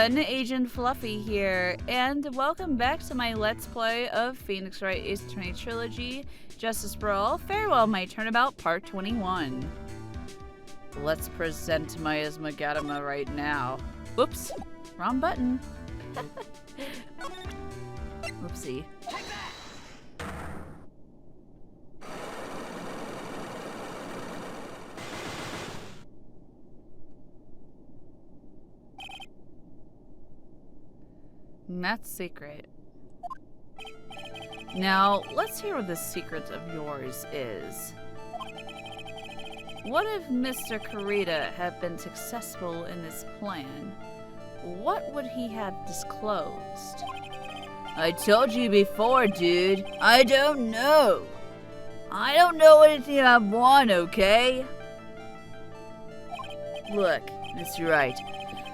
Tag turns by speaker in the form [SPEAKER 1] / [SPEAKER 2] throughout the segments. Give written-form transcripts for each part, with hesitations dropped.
[SPEAKER 1] everyone, Agent Fluffy here, and welcome back to my Let's Play of Phoenix Wright Ace Attorney Trilogy, Justice for All, Farewell My Turnabout Part 21. Let's present my Ismagadama right now. Whoops, wrong button. Whoopsie. That's secret. Now, let's hear what this secret of yours is. What if Mr. Kurita had been successful in his plan? What would he have disclosed? I told you before, dude. I don't know. I don't know anything I want, okay? Look, Mr. Wright.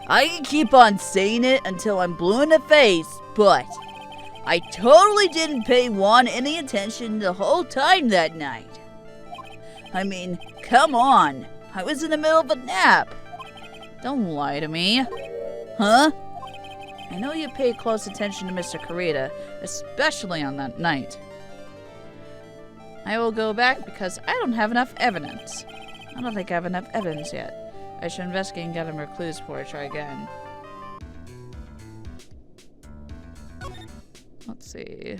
[SPEAKER 1] I can keep on saying it until I'm blue in the face, but I totally didn't pay Juan any attention the whole time that night. I mean, come on. I was in the middle of a nap. Don't lie to me. Huh? I know you paid close attention to Mr. Kurita, especially on that night. I will go back because I don't have enough evidence. I don't think I have enough evidence yet. I should investigate and gather more clues before I try again. Let's see.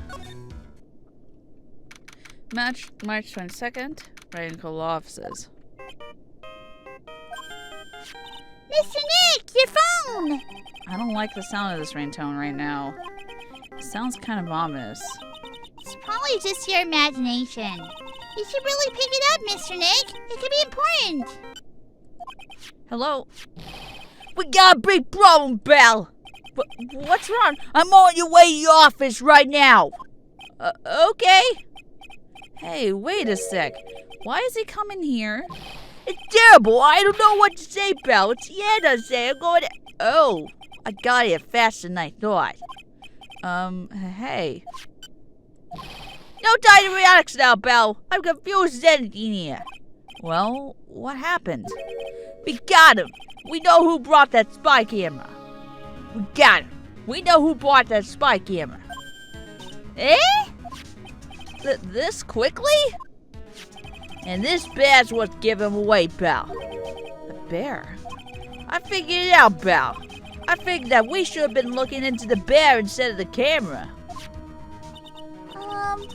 [SPEAKER 1] March 22nd, Wright and Co. Law Offices.
[SPEAKER 2] Mr. Nick, your phone!
[SPEAKER 1] I don't like the sound of this ringtone right now. It sounds kind of ominous.
[SPEAKER 2] It's probably just your imagination. You should really pick it up, Mr. Nick. It could be important.
[SPEAKER 1] Hello? We got a big problem, Belle! What's wrong? I'm on your way to the office right now! Okay. Hey, wait a sec. Why is he coming here? It's terrible! I don't know what to say, Belle. It's the end I say. I'm going to... Oh, I got it faster than I thought. Hey. No time to relax now, Belle. I'm confused as anything here. Well, what happened? We got him! We know who brought that spy camera. We got him. We know who bought that spy camera. Eh? This quickly? And this bear's what gave him away, pal. The bear? I figured it out, pal. I figured that we should have been looking into the bear instead of the camera.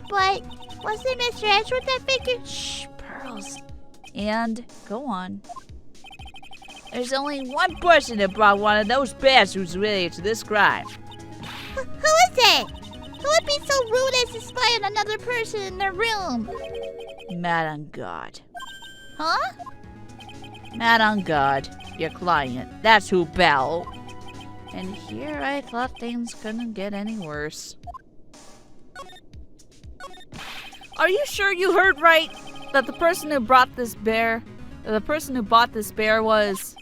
[SPEAKER 2] But wasn't Mr. Edgeworth that figured?
[SPEAKER 1] Shh, Pearls. And go on. There's only one person that brought one of those bears who's related to this crime.
[SPEAKER 2] Who is it? Who would be so rude as to spy on another person in their room?
[SPEAKER 1] Mad on God.
[SPEAKER 2] Huh?
[SPEAKER 1] Mad on God, your client. That's who, Belle. And here I thought things couldn't get any worse. Are you sure you heard right? That the person who brought this bear, the person who bought this bear was...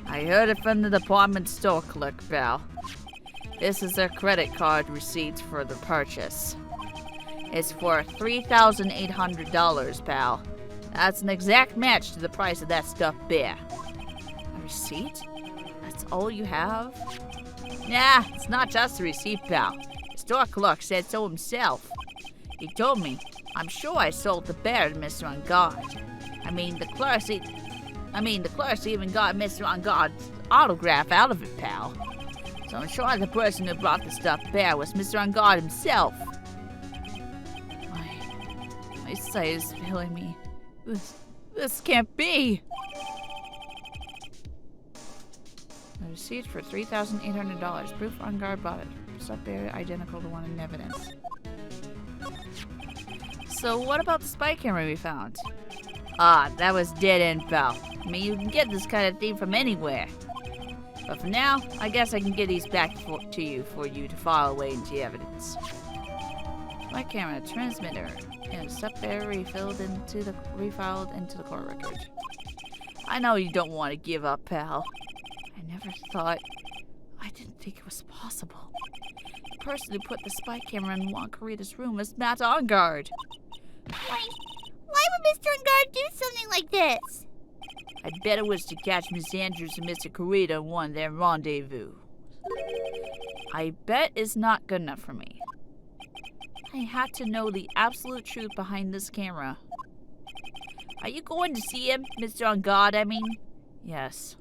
[SPEAKER 1] I heard it from the department store clerk, Val. This is their credit card receipt for the purchase. It's for $3,800, pal. That's an exact match to the price of that stuffed bear. A receipt? That's all you have? Nah, it's not just a receipt, pal. The store clerk said so himself. He told me, I'm sure I sold the bear to Mr. Ungard. The clerks even got Mr. Ungard's autograph out of it, pal. So I'm sure the person who brought the stuffed bear was Mr. Ungard himself. My sight is failing me. This can't be. A receipt for $3,800. Proof Ungard bought it. Stuffed bear identical to one in evidence. So what about the spy camera we found? That was dead end, pal. You can get this kind of thing from anywhere. But for now, I guess I can get these back to you for you to file away into evidence. Spy camera, transmitter, and stuff there refiled into the court record. I know you don't want to give up, pal. I didn't think it was possible. The person who put the spy camera in Juan Kurita's room was Matt Ungard.
[SPEAKER 2] Why would Mr. Ungard do something like this?
[SPEAKER 1] I bet it was to catch Miss Andrews and Mr. Kurita in one of their rendezvous. I bet is not good enough for me. I had to know the absolute truth behind this camera. Are you going to see him, Mr. On God, I mean? Yes.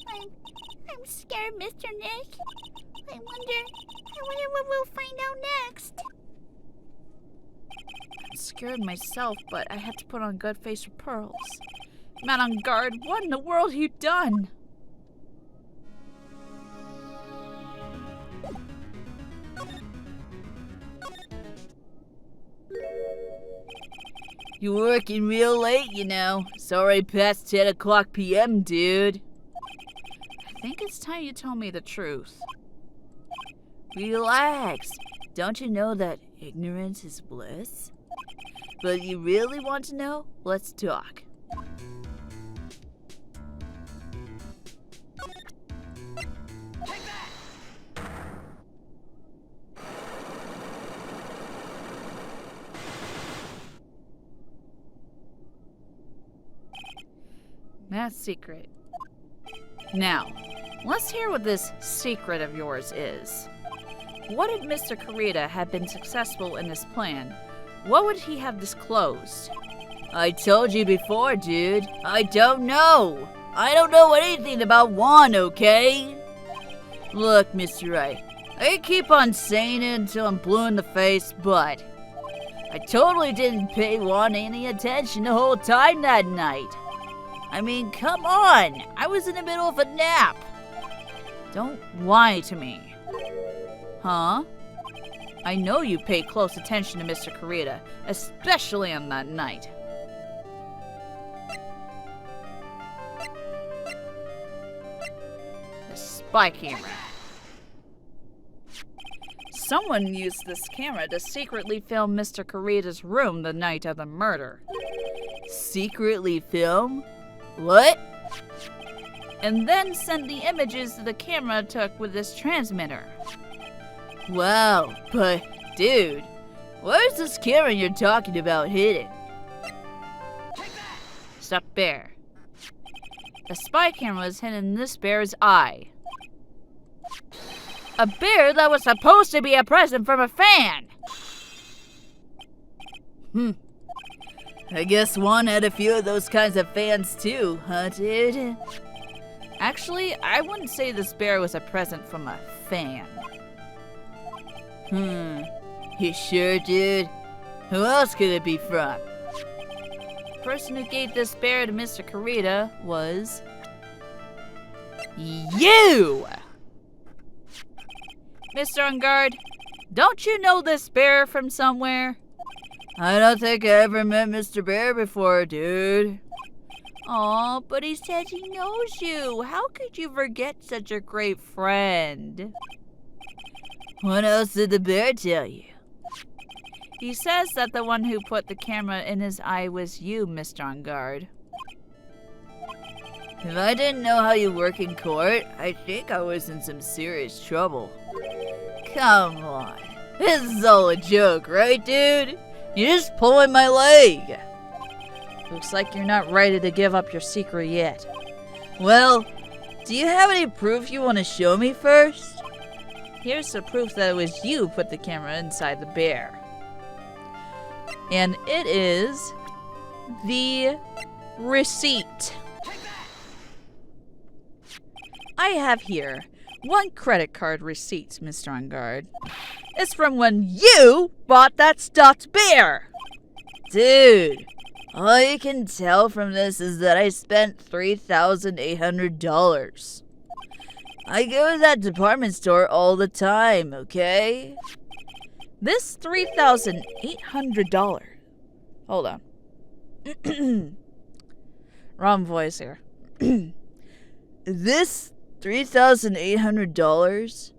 [SPEAKER 2] I'm scared, Mr. Nick. I wonder what we'll find out next.
[SPEAKER 1] I'm scared myself, but I had to put on a good face for pearls. Man on guard, what in the world have you done? You're working real late, you know. It's already past 10 o'clock p.m., dude. I think it's time you tell me the truth. Relax. Don't you know that ignorance is bliss? But you really want to know? Let's talk. That's secret. Now, let's hear what this secret of yours is. What if Mr. Kurita had been successful in this plan? What would he have disclosed? I told you before, dude. I don't know. I don't know anything about Juan, okay? Look, Mr. Wright, I keep on saying it until I'm blue in the face, but I totally didn't pay Juan any attention the whole time that night. I mean, come on! I was in the middle of a nap! Don't lie to me. Huh? I know you paid close attention to Mr. Kurita, especially on that night. The spy camera. Someone used this camera to secretly film Mr. Kurita's room the night of the murder. Secretly film? What? And then send the images the camera took with this transmitter. Wow, but dude, where's this camera you're talking about hidden? Stop bear. The spy camera was hidden in this bear's eye. A bear that was supposed to be a present from a fan! I guess Juan had a few of those kinds of fans too, huh, dude? Actually, I wouldn't say this bear was a present from a fan. You sure, dude? Who else could it be from? The person who gave this bear to Mr. Kurita was... you! Mr. On Guard, don't you know this bear from somewhere? I don't think I ever met Mr. Bear before, dude. Aw, but he said he knows you. How could you forget such a great friend? What else did the bear tell you? He says that the one who put the camera in his eye was you, Mr. On Guard. If I didn't know how you work in court, I think I was in some serious trouble. Come on. This is all a joke, right, dude? You're just pulling my leg. Looks like you're not ready to give up your secret yet. Well, do you have any proof you want to show me first? Here's the proof that it was you who put the camera inside the bear. And it is the receipt. I have here 1 credit card receipt, Mr. On Guard. It's from when you bought that stuffed bear. Dude, all you can tell from this is that I spent $3,800. I go to that department store all the time, okay? This $3,800. Hold on. Wrong voice here. This $3,800?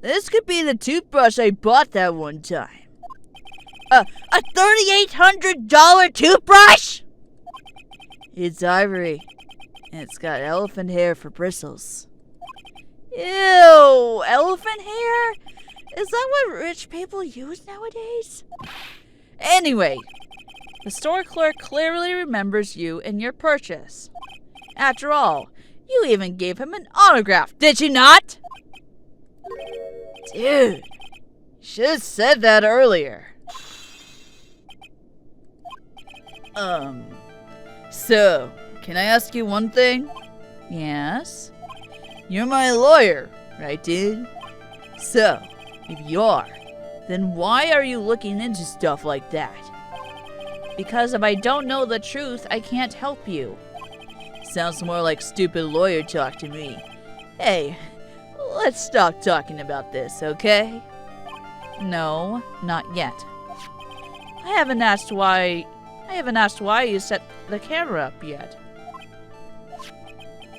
[SPEAKER 1] This could be the toothbrush I bought that one time. A $3,800 toothbrush? It's ivory, and it's got elephant hair for bristles. Ew, elephant hair? Is that what rich people use nowadays? Anyway, the store clerk clearly remembers you and your purchase. After all, you even gave him an autograph, did you not? Dude, should have said that earlier. So, can I ask you one thing? Yes? You're my lawyer, right, dude? So, if you are, then why are you looking into stuff like that? Because if I don't know the truth, I can't help you. Sounds more like stupid lawyer talk to me. Hey, let's stop talking about this, okay? No, not yet. I haven't asked why you set the camera up yet.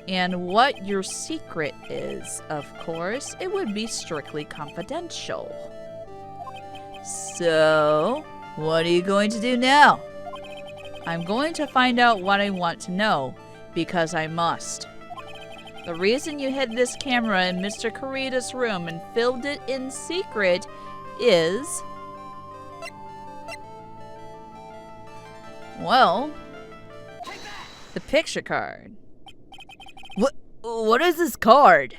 [SPEAKER 1] And what your secret is, of course, it would be strictly confidential. So, what are you going to do now? I'm going to find out what I want to know, because I must. The reason you hid this camera in Mr. Kurita's room and filmed it in secret is... well, the picture card. What is this card?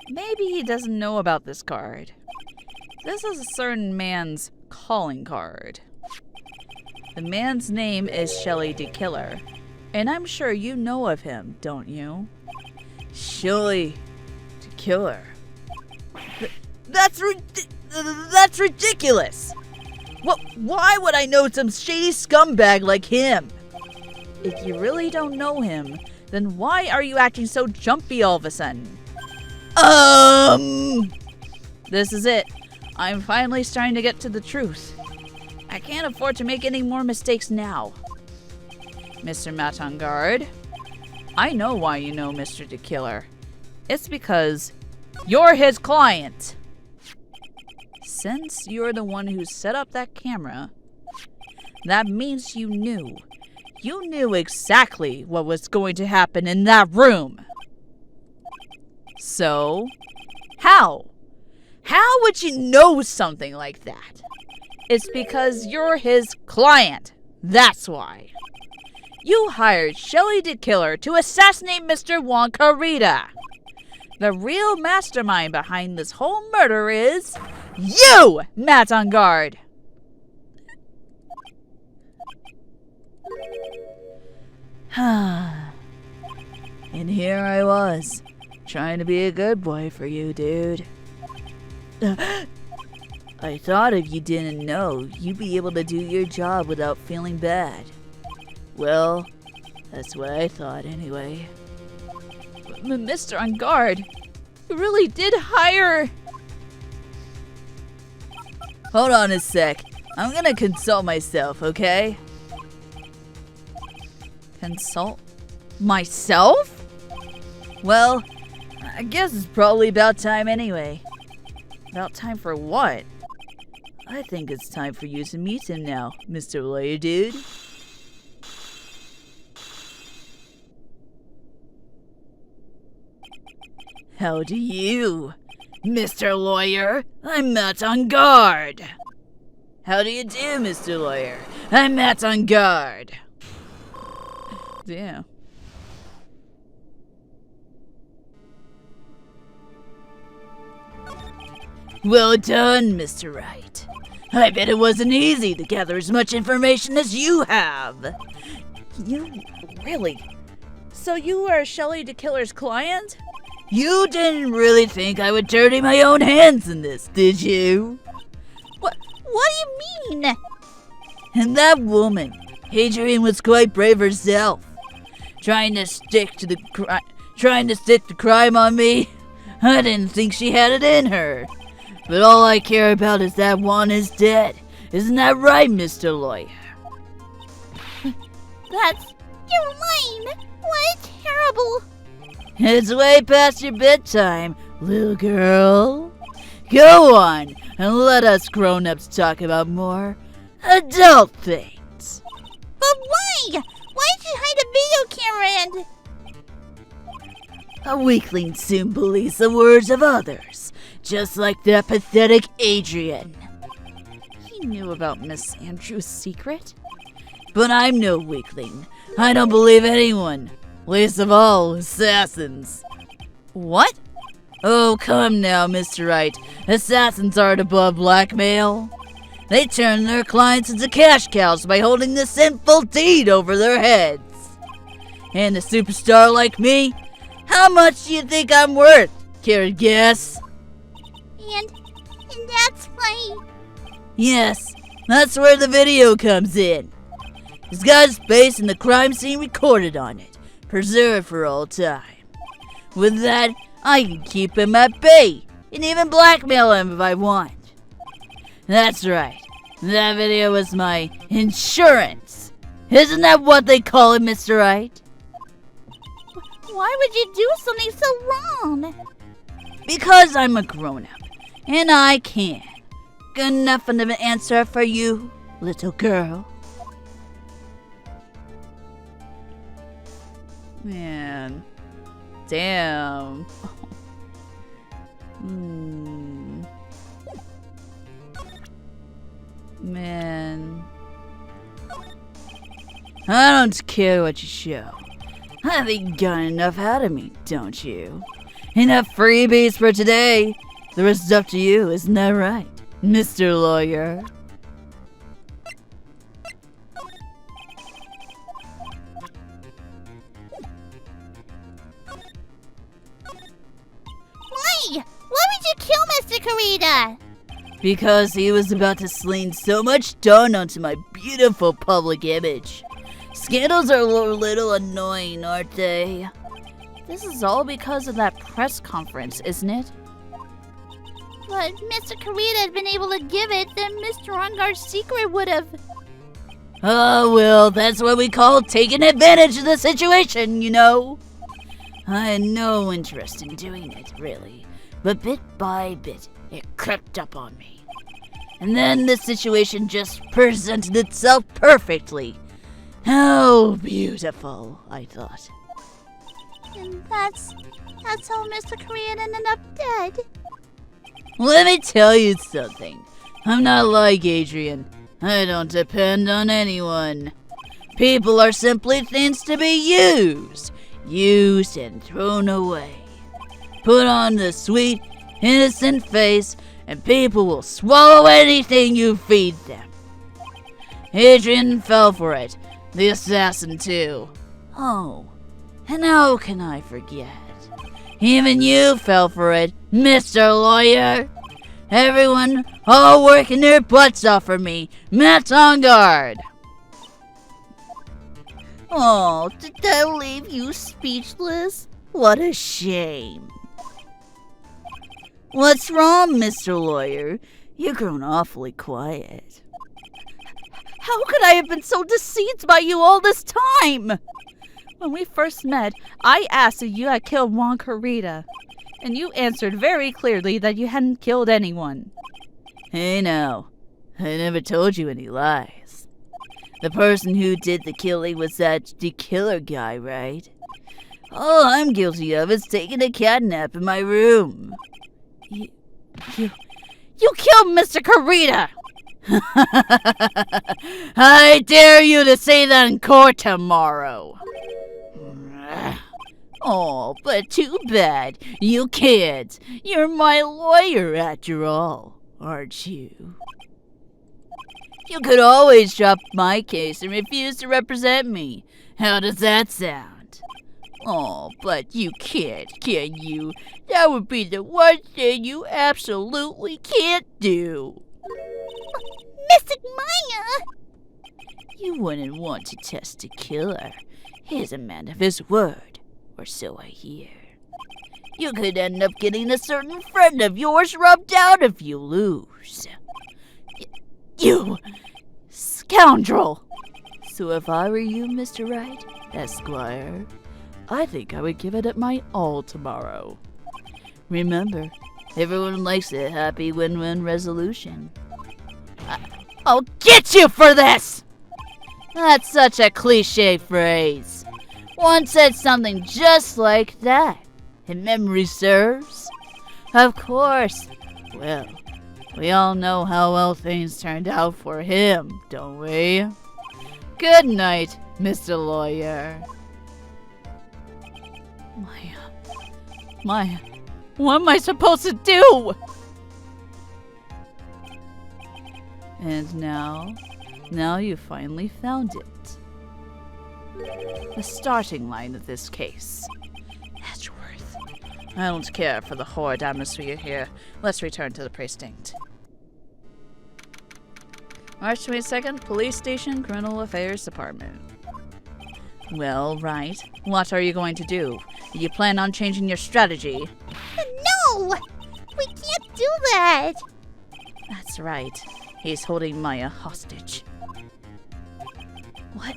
[SPEAKER 1] Maybe he doesn't know about this card. This is a certain man's calling card. The man's name is Shelly the Killer, and I'm sure you know of him, don't you? Shelly the Killer. That's ridiculous! Why would I know some shady scumbag like him? If you really don't know him, then why are you acting so jumpy all of a sudden? This is it. I'm finally starting to get to the truth. I can't afford to make any more mistakes now. Mr. Matangard, I know why you know Mr. the Killer. It's because you're his client. Since you're the one who set up that camera, that means you knew. You knew exactly what was going to happen in that room. So, how? How would you know something like that? It's because you're his client. That's why. You hired Shelly the Killer to assassinate Mr. Juan Kurita. The real mastermind behind this whole murder is you, Matangard. And here I was, trying to be a good boy for you, dude. I thought if you didn't know, you'd be able to do your job without feeling bad. Well, that's what I thought anyway. Mr. On Guard, you really did hire... Hold on a sec. I'm gonna consult myself, okay? Consult myself? Well, I guess it's probably about time anyway. About time for what? I think it's time for you to meet him now, Mr. Lawyer Dude. How do you, Mr. Lawyer? I'm Matt on guard. How do you do, Mr. Lawyer? I'm Matt on guard. Damn. Well done, Mr. Wright. I bet it wasn't easy to gather as much information as you have. You really? So you are Shelly the Killer's client? You didn't really think I would dirty my own hands in this, did you?
[SPEAKER 2] What do you mean?
[SPEAKER 1] And that woman, Adrian, was quite brave herself. Trying to stick the crime on me. I didn't think she had it in her. But all I care about is that Juan is dead. Isn't that right, Mr. Lawyer?
[SPEAKER 2] You're lying. What terrible...
[SPEAKER 1] It's way past your bedtime, little girl. Go on and let us grown-ups talk about more adult things.
[SPEAKER 2] But why? Why did you hide a video camera and...
[SPEAKER 1] A weakling soon believes the words of others, just like that pathetic Adrian. He knew about Miss Andrews' secret? But I'm no weakling. I don't believe anyone. Least of all, assassins. What? Oh, come now, Mr. Wright. Assassins aren't above blackmail. They turn their clients into cash cows by holding the sinful deed over their heads. And a superstar like me? How much do you think I'm worth? Care to guess?
[SPEAKER 2] And that's why...
[SPEAKER 1] Yes, that's where the video comes in. It's got his face and the crime scene recorded on it, preserved for all time. With that, I can keep him at bay, and even blackmail him if I want. That's right, that video was my insurance. Isn't that what they call it, Mr. Wright?
[SPEAKER 2] Why would you do something so wrong?
[SPEAKER 1] Because I'm a grown-up, and I can. Good enough of an answer for you, little girl. Man. Damn. Man. I don't care what you show. I think you got enough out of me, don't you? Enough freebies for today. The rest is up to you, isn't that right, Mr. Lawyer?
[SPEAKER 2] Why would you kill Mr. Karita?
[SPEAKER 1] Because he was about to sling so much dung onto my beautiful public image. Scandals are a little annoying, aren't they? This is all because of that press conference, isn't it?
[SPEAKER 2] But if Mr. Karita had been able to give it, then Mr. Ungar's secret would have...
[SPEAKER 1] Oh, well, that's what we call taking advantage of the situation, you know? I had no interest in doing it, really. But bit by bit, it crept up on me. And then the situation just presented itself perfectly. How beautiful, I thought.
[SPEAKER 2] And that's how Mr. Karita ended up dead.
[SPEAKER 1] Let me tell you something. I'm not like Adrian. I don't depend on anyone. People are simply things to be used and thrown away. Put on the sweet, innocent face, and people will swallow anything you feed them. Adrian fell for it, the assassin too. Oh, and how can I forget? Even you fell for it, Mr. Lawyer. Everyone, all working their butts off for me. Matt's on guard. Oh, did that leave you speechless? What a shame. What's wrong, Mr. Lawyer? You've grown awfully quiet. How could I have been so deceived by you all this time? When we first met, I asked if you had killed Juan Karita, and you answered very clearly that you hadn't killed anyone. Hey now, I never told you any lies. The person who did the killing was the killer guy, right? All I'm guilty of is taking a cat nap in my room. You killed Mr. Karita! I dare you to say that in court tomorrow. Oh, but too bad. You can't. You're my lawyer after all, aren't you? You could always drop my case and refuse to represent me. How does that sound? Oh, but you can't you? That would be the one thing you absolutely can't do.
[SPEAKER 2] Mystic Maya!
[SPEAKER 1] You wouldn't want to test a killer. He's a man of his word, or so I hear. You could end up getting a certain friend of yours rubbed out if you lose. You scoundrel! So if I were you, Mr. Wright, Esquire, I think I would give it my all tomorrow. Remember, everyone likes a happy win-win resolution. I'll get you for this! That's such a cliche phrase. One said something just like that. If memory serves. Of course. Well, we all know how well things turned out for him, don't we? Good night, Mr. Lawyer. What am I supposed to do? And now you finally found it. The starting line of this case. Edgeworth. I don't care for the horrid atmosphere here. Let's return to the precinct. March 22nd, Police Station, Criminal Affairs Department. Well, Wright, what are you going to do? Do you plan on changing your strategy?
[SPEAKER 2] No! We can't do that!
[SPEAKER 1] That's right. He's holding Maya hostage. What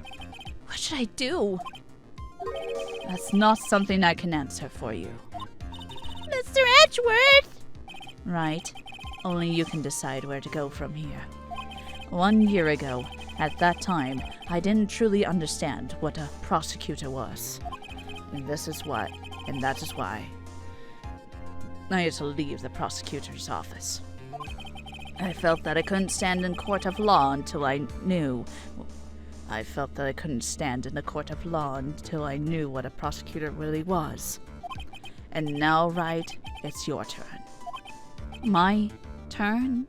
[SPEAKER 1] should I do? That's not something I can answer for you.
[SPEAKER 2] Mr. Edgeworth!
[SPEAKER 1] Right. Only you can decide where to go from here. 1 year ago, at that time, I didn't truly understand what a prosecutor was. And that is why I had to leave the prosecutor's office. I felt that I couldn't stand in court of law until I knew what a prosecutor really was. And now, Wright, it's your turn. My turn?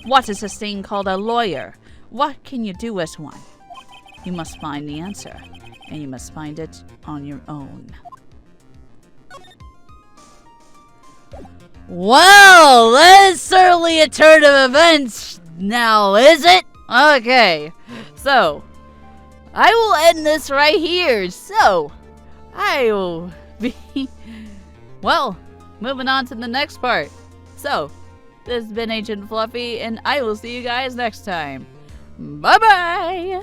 [SPEAKER 1] What is this thing called a lawyer? What can you do as one? You must find the answer, and you must find it on your own. Well, that is certainly a turn of events now, is it? Okay, so I will end this right here. So I will be, well, moving on to the next part. So this has been Agent Fluffy, and I will see you guys next time. Bye-bye!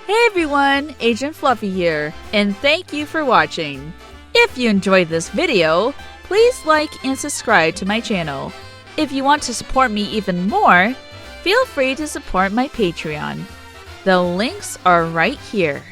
[SPEAKER 1] Hey everyone, Agent Fluffy here, and thank you for watching. If you enjoyed this video, please like and subscribe to my channel. If you want to support me even more, feel free to support my Patreon. The links are right here.